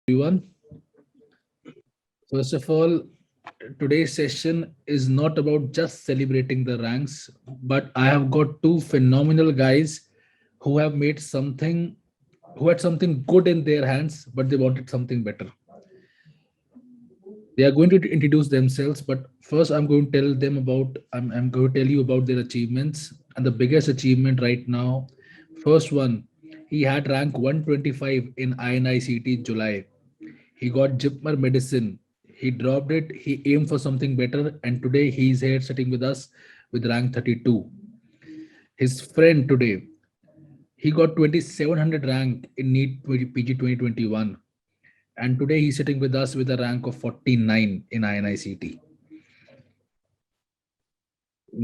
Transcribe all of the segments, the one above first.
Everyone. First of all, today's session is not about just celebrating the ranks, but I have got two phenomenal guys who have made something, who had something good in their hands, but they wanted something better. They are going to introduce themselves, but first I'm going to tell you about their achievements and the biggest achievement right now. First one, he had rank 125 in INICT July. He got Jipmer medicine. He dropped it. He aimed for something better, and today he's here sitting with us with rank 32. His friend today, he got 2700 rank in NEET PG 2021, and today he's sitting with us with a rank of 49 in INICT.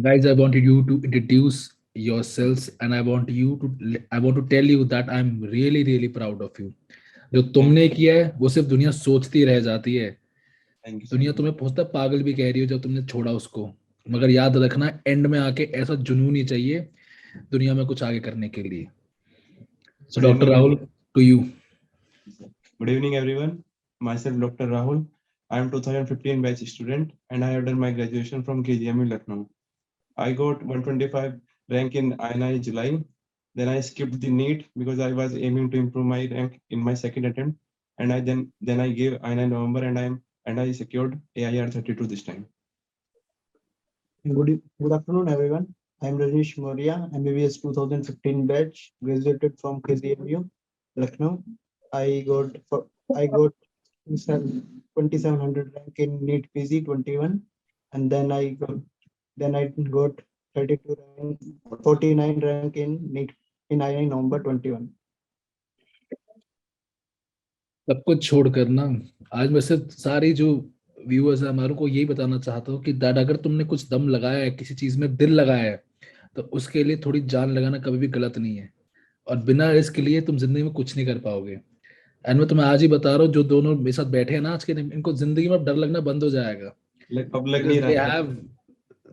Guys, I wanted you to introduce yourselves, and I want to tell you that I'm really proud of you. जो तुमने किया है वो सिर्फ दुनिया सोचती रह जाती है। दुनिया तुम्हें पूछता पागल भी कह रही हो जब तुमने छोड़ा उसको, मगर याद रखना एंड में आके ऐसा जुनून ही चाहिए दुनिया में कुछ आगे करने के लिए। So doctor Rahul, to you. Good evening, everyone. Myself, Dr. Rahul. I am 2015 batch student and I have done my graduation from KGMU Lucknow. I got 125 rank in INI July. Then I skipped the NEET because I was aiming to improve my rank in my second attempt. And then I gave INI November and I secured AIR 32 this time. Good afternoon, everyone. I am Rajesh Moria, MBBS 2015 batch, graduated from KGMU Lucknow. I got 2700 rank in NEET PG 21, and then I got 32 rank, 49 rank in NEET in IIN November 21. सब कुछ छोड़कर ना, आज मैं सिर्फ सारी जो viewers है हमारे को यही बताना चाहता हूँ कि दैट अगर तुमने कुछ दम लगाया है, किसी चीज में दिल लगाया है, तो उसके लिए थोड़ी जान लगाना कभी भी गलत नहीं है। और बिना रिस्क लिए तुम जिंदगी में कुछ नहीं कर पाओगे। एंड मैं तुम्हें आज ही बता रहा हूँ, जो दोनों मेरे साथ बैठे हैं ना आज के दिन, इनको जिंदगी में अब डर लगना बंद हो जाएगा। अब लग नहीं रहा है।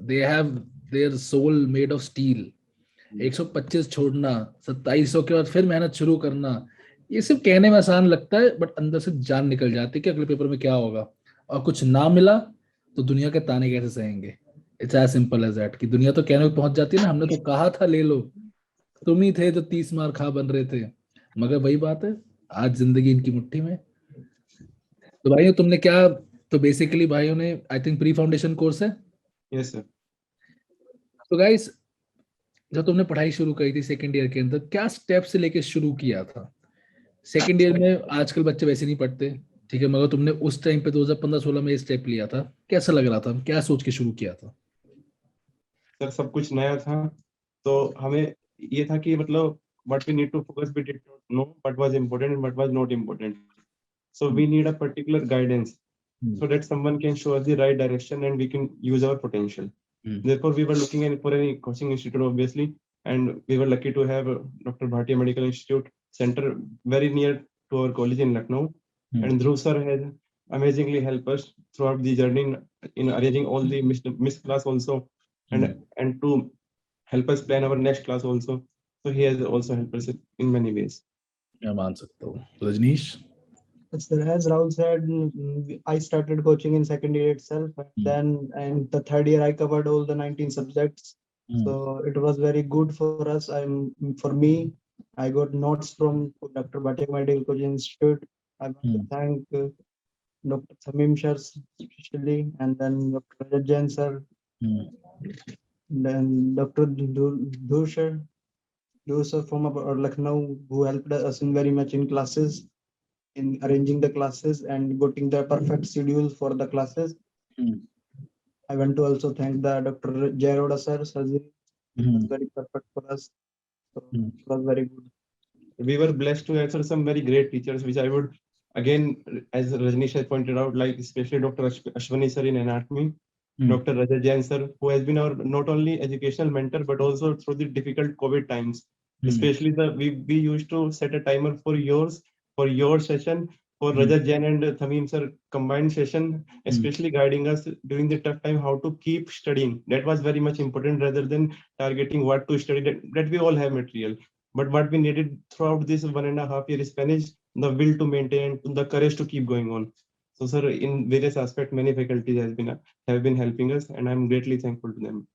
they have their soul made of steel. 125 छोड़ना, 2700 के बाद फिर मेहनत शुरू करना, ये सिर्फ कहने में आसान लगता है, बट अंदर से जान निकल जाती है कि अगले पेपर में क्या होगा। और कुछ ना मिला तो दुनिया के ताने कैसे सहेंगे। It's as simple as that कि दुनिया तो कहने में पहुंच जाती है ना, हमने तो कहा था ले लो, तुम ही थे जो 30 मार खा बन रहे थे। मगर वही बात है, आज जिंदगी इनकी मुट्ठी में। तो भाइयों तुमने क्या, तो बेसिकली भाइयों ने I think pre foundation course है। Yes sir. तो गाइस, जब तुमने पढ़ाई शुरू करी थी सेकंड ईयर के अंदर, क्या स्टेप से लेके शुरू किया था? सेकंड ईयर में आजकल बच्चे वैसे नहीं पढ़ते, ठीक है, मगर तुमने उस टाइम पे 2015-16 में ये स्टेप लिया था, कैसा लग रहा था? क्या सोच के शुरू किया था? सर सब कुछ नया था, तो हमें ये था कि मतलब what we need to focus, we did not know what was important and what was not important. So we need a particular guidance so that someone can show us the right direction and we can use our potential. Therefore, we were looking for any coaching institute, obviously, and we were lucky to have Dr. Bhatia Medical Institute Center very near to our college in Lucknow. And Dhruv sir has amazingly helped us throughout the journey in arranging all the missed class also, and to help us plan our next class also. So he has also helped us in many ways. मैं मान सकता हूँ। Rajneesh? As Rahul said, I started coaching in second year itself. Then in the third year, I covered all the 19 subjects. So it was very good for us. For me, I got notes from Dr. Bhatia Medical Coaching Institute. I want to thank Dr. Thamim sir especially, and then Dr. Rajat Jain sir, then Dr. Dhur sir from Lucknow, who helped us in very much in classes, in arranging the classes and getting the perfect schedule for the classes. I want to also thank the Dr. Jaroda sir. It was very perfect for us. So it was very good. We were blessed to have some very great teachers, which I would again, as Rajnish has pointed out, like especially Dr. Ashwani sir in anatomy, Dr. Rajat Jain sir, who has been our not only educational mentor but also through the difficult COVID times. Especially we used to set a timer for your session, for Rajat Jain and Thamim sir combined session, especially guiding us during the tough time how to keep studying. That was very much important rather than targeting what to study. That we all have material. But what we needed throughout this 1.5 year Spanish the will to maintain, the courage to keep going on. So, sir, in various aspects, many faculties have been helping us, and I'm greatly thankful to them.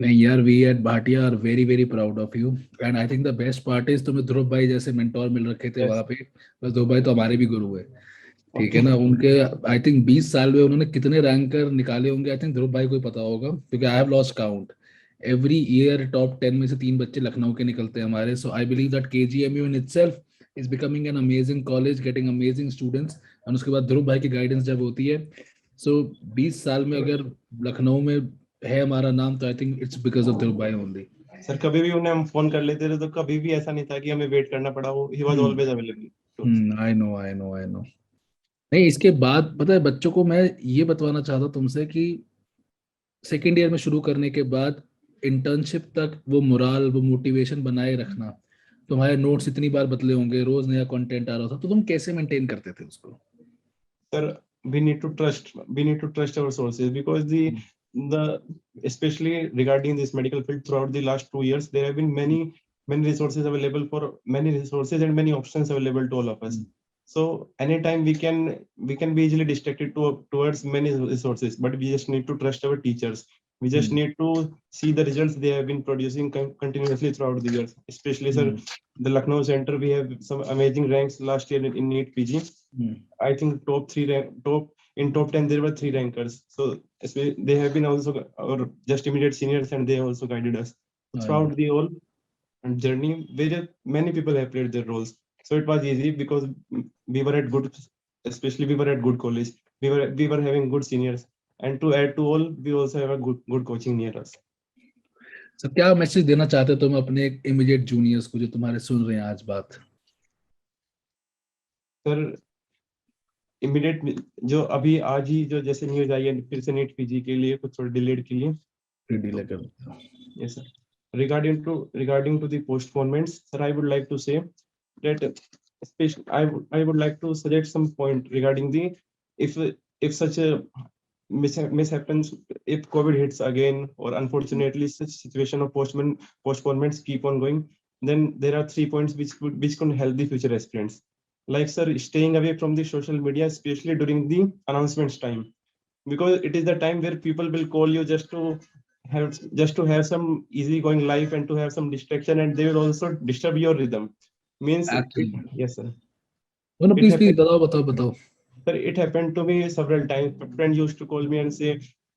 नहीं यार, we at Bhatia are very very proud of you, and I think the best part is तुम्हें ध्रुव भाई जैसे mentor मिल रखे थे Yes. वहां पे। बस ध्रुव भाई तो हमारे भी गुरु है, ठीक है Okay. ना। उनके आई थिंक 20 साल में उन्होंने कितने रैंकर निकाले होंगे, आई थिंक ध्रुव भाई को ही पता होगा, क्योंकि I have lost count. Every year top 10 में से 3 बच्चे लखनऊ के निकलते हैं हमारे। So I believe that KGMU in itself is becoming an amazing college, getting amazing students. और उसके बाद ध्रुव भाई की गाइडेंस जब होती है, सो 20 साल में अगर लखनऊ में है हमारा नाम, तो I think it's because of Dhruv भाई ओनली। सर, कभी भी उन्हें हम फोन कर लेते थे तो कभी भी ऐसा नहीं था कि हमें वेट करना पड़ा हो। He was Hmm. Always available. I know I know I know. नहीं, इसके बाद पता है बच्चों को मैं ये बतवाना चाहता हूँ तुमसे कि सेकेंड ईयर में शुरू करने के बाद इंटर्नशिप तक वो मोराल, वो मोटिवेशन बनाए रखना। तुम्हारे नोट्स इतनी बार बदले होंगे, रोज नया कंटेंट आ रहा था, तो तुम कैसे मेंटेन करते थे उसको? Sir, we need to trust our sources, because the especially regarding this medical field, throughout the last 2 years there have been many resources available, for many resources and many options available to all of us. So anytime we can be easily distracted towards many resources, but we just need to trust our teachers. We just need to see the results they have been producing continuously throughout the years. Especially, sir, the Lucknow Center, we have some amazing ranks last year in NEET PG. I think top 10 there were 3 rankers. So they have been also our just immediate seniors, and they also guided us throughout the whole journey, where many people have played their roles. So it was easy because we were at good, especially we were at good college. We were having good seniors, and to add to all, we also have a good coaching near us. Sir, क्या message देना चाहते हो तुम अपने immediate juniors को जो तुम्हारे सुन रहे हैं आज बात? सर, इमीडिएट जो अभी आज ही जो जैसे न्यूज आई है फिर से नीट पीजी के लिए कुछ थोड़ा डिलेड के लिए। डिले कर। Yes, sir. Regarding to the postponements, sir, I would like to say that especially I would like to suggest some point regarding the if such a mishappens, if COVID hits again, or unfortunately such situation of postponements keep on going, then there are 3 points which can help the future aspirants. Like, sir, staying away from the social media, especially during the announcements time, because it is the time where people will call you just to have some easygoing life and to have some distraction, and they will also disturb your rhythm. Means yes, sir. No, It please बताओ. Sir, it happened to me several times. A friend used to call me and say,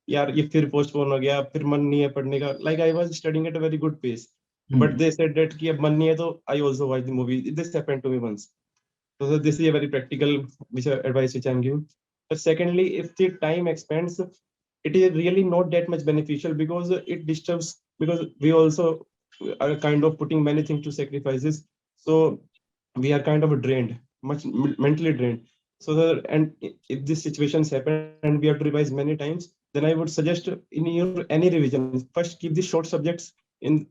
यार ये फिर postpone हो गया, फिर मन नहीं है पढ़ने का. Like, I was studying at a very good pace, but they said that कि अब मन नहीं है, तो I also watched the movie. This happened to me once. So this is a very practical advice which I'm giving. But secondly, if the time expands, it is really not that much beneficial, because it disturbs, because we also are kind of putting many things to sacrifices. So we are kind of drained, much mentally drained. So and if these situations happen and we have to revise many times, then I would suggest in your any revision, first keep the short subjects in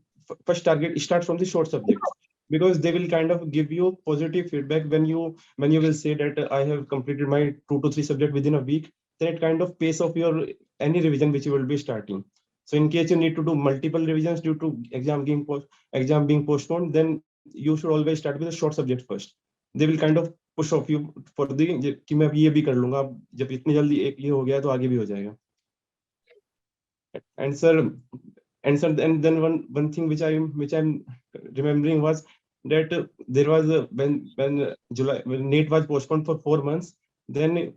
first target, start from the short subjects, because they will kind of give you positive feedback when you will say that I have completed my 2 to 3 subject within a week. Then it kind of pace of your any revision which you will be starting. So in case you need to do multiple revisions due to exam being postponed, then you should always start with a short subject first. They will kind of push off you for the कि मैं ये भी कर लूंगा, जब इतनी जल्दी एक ये हो गया तो आगे भी हो जाएगा. And sir, and then one thing which I'm remembering was that there was when NEET was postponed for 4 months, then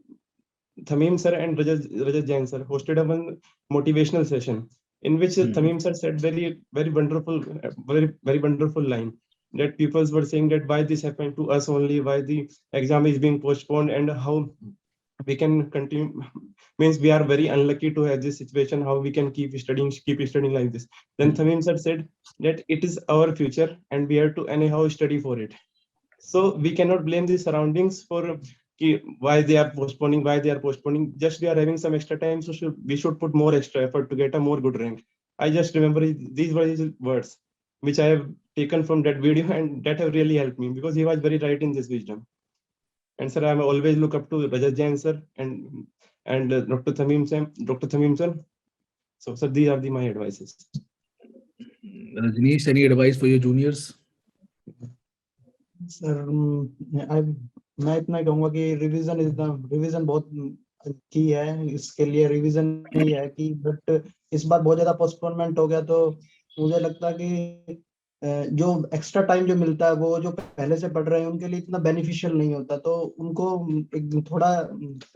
Thamim sir and Rajat Jain sir hosted a one motivational session in which Thamim sir said very wonderful line, that people were saying that why this happened to us only, why the exam is being postponed, and how we can continue. Means we are very unlucky to have this situation, how we can keep studying like this. Then Thamim sir said that it is our future and we have to anyhow study for it. So we cannot blame the surroundings for why they are postponing. Just we are having some extra time, so we should put more extra effort to get a more good rank. I just remember these were his words, which I have taken from that video, and that have really helped me, because he was very right in this wisdom. And sir, I always look up to Rajat Jain sir and Dr. Thamim sir. So sir, these are my advices. Rajneesh, any advice for your juniors? Sir मैं इतना कहूंगा कि revision बहुत की है, इसके लिए revision ही है कि बट इस बार बहुत ज्यादा पोस्टपोनमेंट हो गया, तो मुझे लगता है कि जो एक्स्ट्रा टाइम जो मिलता है वो जो पहले से पढ़ रहे हैं उनके लिए इतना बेनिफिशियल नहीं होता, तो उनको एक थोड़ा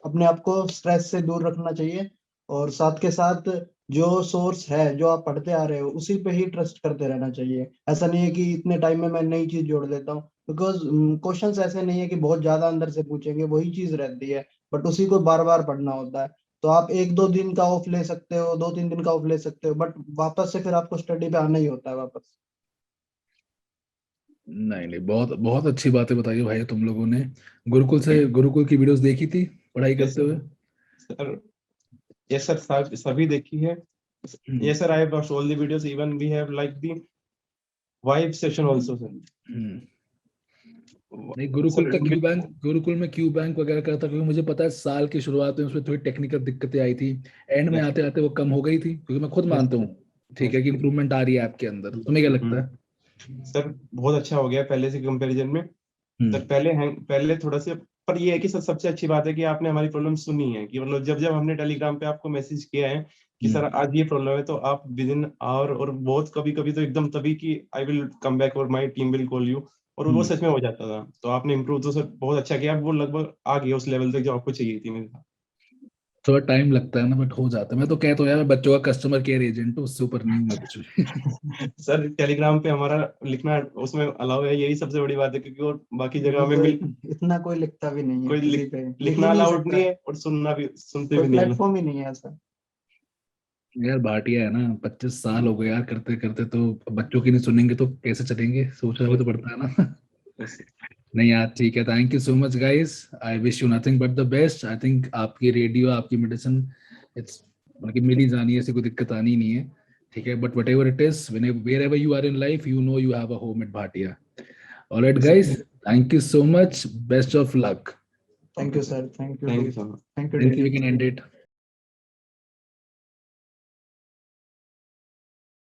अपने आप को स्ट्रेस से दूर रखना चाहिए, और साथ के साथ जो सोर्स है जो आप पढ़ते आ रहे हो उसी पे ही ट्रस्ट करते रहना चाहिए। ऐसा नहीं है कि इतने टाइम में मैं नई चीज जोड़ देता हूँ, बिकॉज क्वेश्चंस ऐसे नहीं है कि बहुत ज्यादा अंदर से पूछेंगे, वही चीज रहती है, बट उसी को बार बार पढ़ना होता है। तो आप 1-2 दिन का ऑफ ले सकते हो, 2-3 दिन का ऑफ ले सकते हो, बट वापस से फिर आपको स्टडी पे आना ही होता है वापस। नहीं नहीं, बहुत बहुत अच्छी बातें बताई है भाई तुम लोगों ने। गुरुकुल की वीडियोस देखी थी पढ़ाई यस करते हुए? सर, यस सर, सभी देखी है। Yes sir, I have watched all the videos. Even we have like the vibe session also sir. हम्म। नहीं, Sir, it will- गुरुकुल में क्यू बैंक वगैरह करता, क्योंकि मुझे पता है साल की शुरुआत में उसमें थोड़ी टेक्निकल दिक्कतें आई थी, एंड में yes, आते आते वो कम हो गई थी, क्योंकि मैं खुद yes, मानता हूँ ठीक yes. है कि इंप्रूवमेंट आ रही है आपके अंदर। तुम्हें क्या लगता है? सर बहुत अच्छा हो गया पहले से कंपैरिजन में। सर पहले थोड़ा सा, पर ये है कि सर सबसे अच्छी बात है कि आपने हमारी प्रॉब्लम सुनी है, कि मतलब जब जब हमने टेलीग्राम पे आपको मैसेज किया है कि सर आज ये प्रॉब्लम है, तो आप विद इन आवर, और बहुत कभी कभी तो एकदम तभी कि आई विल कम बैक और my team will call you, और वो सच में हो जाता था। तो आपने इम्प्रूव तो सर बहुत अच्छा किया, वो लगभग आ गया उस लेवल तक जो आपको चाहिए थी मेरे साथ। थोड़ा टाइम लगता है ना, बट हो जाता है। मैं तो कहता हूँ यार, मैं बच्चों का कस्टमर केयर एजेंट हूँ, उससे ऊपर नहीं हूँ मैं कुछ भी। सर टेलीग्राम पे हमारा लिखना उसमें अलाउ है, यही सबसे बड़ी बात है, क्योंकि और बाकी जगह में इतना कोई लिखता भी नहीं है कोई किसी पे, लिख ही लिखना नहीं अलाउड सकता, नहीं है, और सुनते कोई भी नहीं है। प्लेटफॉर्म ही नहीं है ऐसा। यार भाटिया है ना, 25 साल हो गए यार करते करते, तो बच्चों की नहीं सुनेंगे तो कैसे चलेंगे, सोचना भी तो पड़ता है ना। Yes. नहीं यार ठीक है, thank you so much guys, I wish you nothing but the best. I think आपकी रेडियो, आपकी मेडिसिन, इट्स मतलब मिल ही जानी है, ऐसी कोई दिक्कत आनी नहीं है, ठीक है। But whatever it is, wherever you are in life, you know you have a home at Bhatia. Alright Yes, guys, thank you so much, best of luck. Thank you sir, thank you thank to, you so much. Thank you Then we daily. can end it.